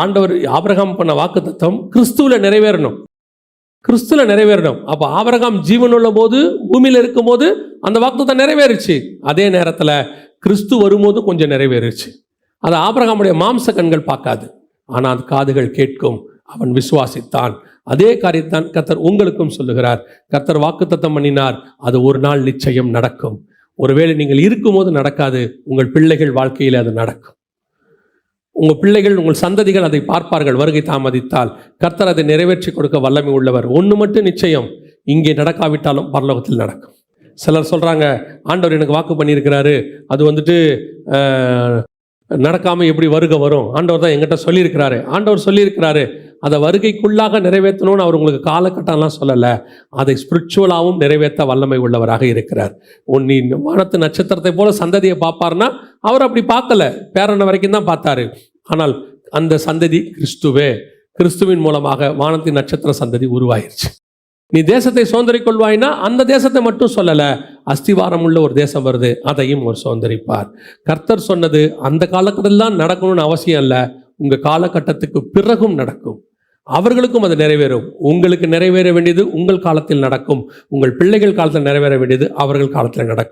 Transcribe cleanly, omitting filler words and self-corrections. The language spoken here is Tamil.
ஆண்டவர் ஆபிரகாம் பண்ண வாக்குத்தத்தம் கிறிஸ்துவுல நிறைவேறணும். கிறிஸ்துல நிறைவேறணும். அப்போ ஆபிரகாம் ஜீவனுள்ள போது, பூமியில் இருக்கும் போது அந்த வாக்குத்தத்தம் நிறைவேறுச்சு. அதே நேரத்தில் கிறிஸ்து வரும்போது கொஞ்சம் நிறைவேறுச்சு. அது ஆபிரகாமுடைய மாம்ச கண்கள் பார்க்காது, ஆனால் அது காதுகள் கேட்கும். அவன் விசுவாசித்தான். அதே காரியத்தான் கர்த்தர் உங்களுக்கும் சொல்லுகிறார். கர்த்தர் வாக்குத்தத்தம் பண்ணினார், அது ஒரு நாள் நிச்சயம் நடக்கும். ஒருவேளை நீங்கள் இருக்கும்போது நடக்காது, உங்கள் பிள்ளைகள் வாழ்க்கையில் அது நடக்கும். உங்கள் பிள்ளைகள், உங்கள் சந்ததிகள் அதை பார்ப்பார்கள். வருகை தாமதித்தால் கர்த்தர் அதை நிறைவேற்றி கொடுக்க வல்லமை உள்ளவர். ஒன்று மட்டும் நிச்சயம், இங்கே நடக்காவிட்டாலும் பரலோகத்தில் நடக்கும். சிலர் சொல்கிறாங்க, ஆண்டவர் எனக்கு வாக்கு பண்ணியிருக்கிறாரு, அது நடக்காமல் எப்படி வருகை வரும்? ஆண்டவர் தான் எங்கிட்ட சொல்லியிருக்கிறாரு. ஆண்டவர் சொல்லியிருக்கிறாரு, அதை வருகைக்குள்ளாக நிறைவேற்றணும்னு அவர் உங்களுக்கு காலகட்டம்லாம் சொல்லலை. அதை ஸ்பிரிச்சுவலாகவும் நிறைவேற்ற வல்லமை உள்ளவராக இருக்கிறார். நீ வானத்து நட்சத்திரத்தை போல சந்ததியை பார்ப்பார்னா, அவர் அப்படி பார்க்கல, பேரன வரைக்கும் தான் பார்த்தாரு. ஆனால் அந்த சந்ததி கிறிஸ்துவின் மூலமாக வானத்தின் நட்சத்திர சந்ததி உருவாயிருச்சு. நீ தேசத்தை சுதந்திரிக் கொள்வாய்னா அந்த தேசத்தை மட்டும் சொல்லலை, அஸ்திவாரம் உள்ள ஒரு தேசம் வருது, அதையும் ஒரு சுதந்திரிப்பார். கர்த்தர் சொன்னது அந்த காலகட்டத்தில் தான் நடக்கணும்னு அவசியம் இல்லை, உங்கள் காலகட்டத்துக்கு பிறகும் நடக்கும். அவர்களுக்கும் அது நிறைவேறும். உங்களுக்கு நிறைவேற வேண்டியது உங்கள் காலத்தில் நடக்கும். உங்கள் பிள்ளைகள் காலத்தில் நிறைவேற வேண்டியது அவர்கள் காலத்தில் நடக்கும்.